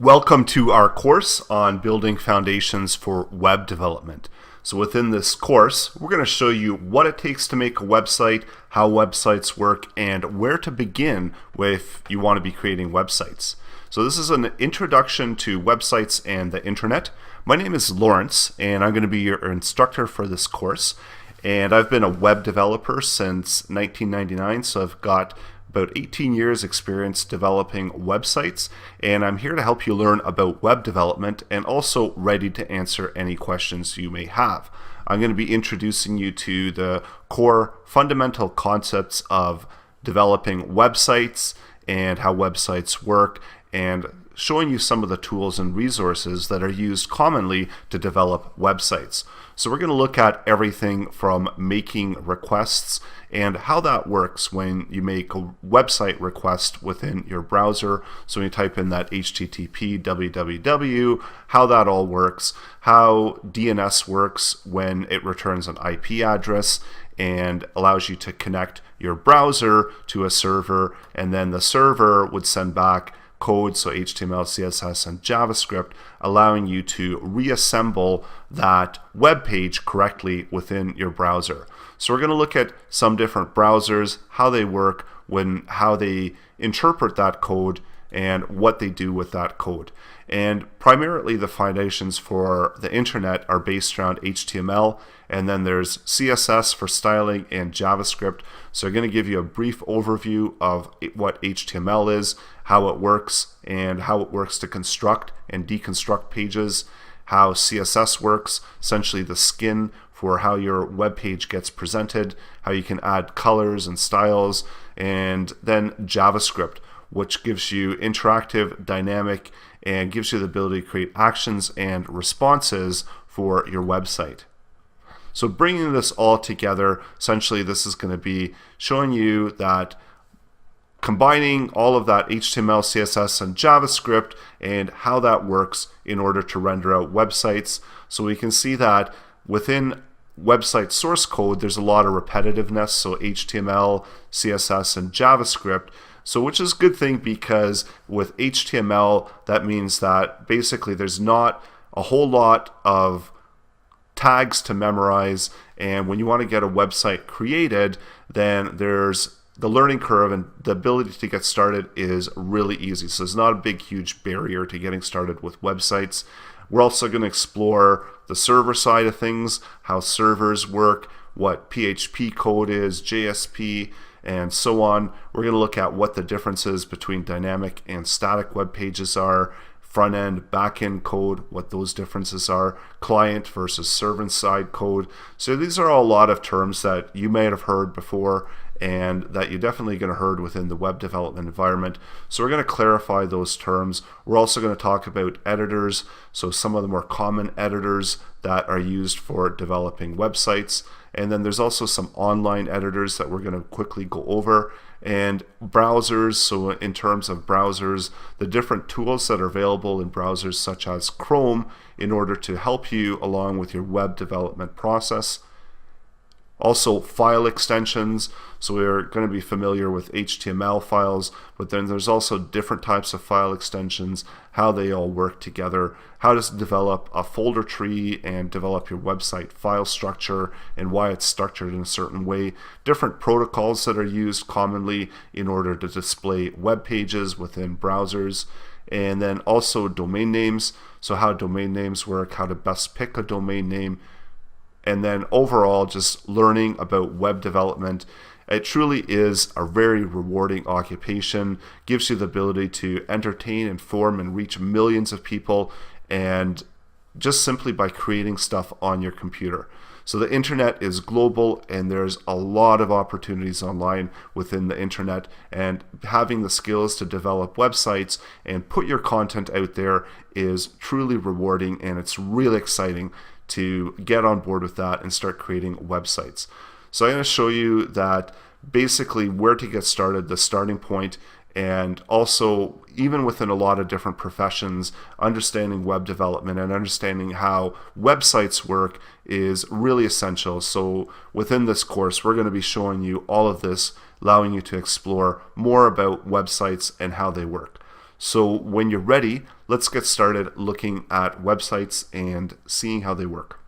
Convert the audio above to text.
Welcome to our course on building foundations for web development. So within this course, we're going to show you what it takes to make a website, how websites work, and where to begin if you want to be creating websites. So this is an introduction to websites and the internet. My name is Lawrence, and I'm going to be your instructor for this course. And I've been a web developer since 1999, so I've got about 18 years experience developing websites, and I'm here to help you learn about web development and also ready to answer any questions you may have. I'm going to be introducing you to the core fundamental concepts of developing websites and how websites work, and showing you some of the tools and resources that are used commonly to develop websites. So we're going to look at everything from making requests and how that works when you make a website request within your browser. So when you type in that HTTP, www, how that all works, how DNS works when it returns an IP address and allows you to connect your browser to a server, and then the server would send back code, so HTML, CSS, and JavaScript, allowing you to reassemble that web page correctly within your browser. So we're going to look at some different browsers, how they work, how they interpret that code, and what they do with that code. And primarily the foundations for the internet are based around HTML, and then there's CSS for styling and JavaScript. So I'm going to give you a brief overview of what HTML is, how it works, and how it works to construct and deconstruct pages, how CSS works, essentially the skin for how your web page gets presented, how you can add colors and styles, and then JavaScript, which gives you interactive, dynamic, and gives you the ability to create actions and responses for your website. So bringing this all together, essentially this is going to be showing you that combining all of that HTML, CSS, and JavaScript and how that works in order to render out websites. So we can see that within website source code, there's a lot of repetitiveness, so HTML, CSS, and JavaScript. So which is a good thing, because with HTML, that means that basically there's not a whole lot of tags to memorize, and when you want to get a website created, then there's the learning curve, and the ability to get started is really easy. So there's not a big, huge barrier to getting started with websites. We're also going to explore the server side of things, how servers work, what PHP code is, JSP, and so on. We're going to look at what the differences between dynamic and static web pages are, front end, back end code, what those differences are, client versus server side code. So these are all a lot of terms that you may have heard before, and that you're definitely going to heard within the web development environment. So we're going to clarify those terms. We're also going to talk about editors, so some of the more common editors that are used for developing websites. And then there's also some online editors that we're going to quickly go over, and browsers. So in terms of browsers, the different tools that are available in browsers such as Chrome in order to help you along with your web development process. Also file extensions, so we're going to be familiar with HTML files, but then there's also different types of file extensions, how they all work together, how to develop a folder tree and develop your website file structure and why it's structured in a certain way, different protocols that are used commonly in order to display web pages within browsers, and then also domain names, so how domain names work, how to best pick a domain name, and then overall just learning about web development. It truly is a very rewarding occupation, gives you the ability to entertain, inform, and reach millions of people, and just simply by creating stuff on your computer. So the internet is global, and there's a lot of opportunities online within the internet, and having the skills to develop websites and put your content out there is truly rewarding, and it's really exciting to get on board with that and start creating websites. So I'm going to show you that basically where to get started, the starting point, and also even within a lot of different professions, understanding web development and understanding how websites work is really essential. So within this course, we're going to be showing you all of this, allowing you to explore more about websites and how they work. So when you're ready, let's get started looking at websites and seeing how they work.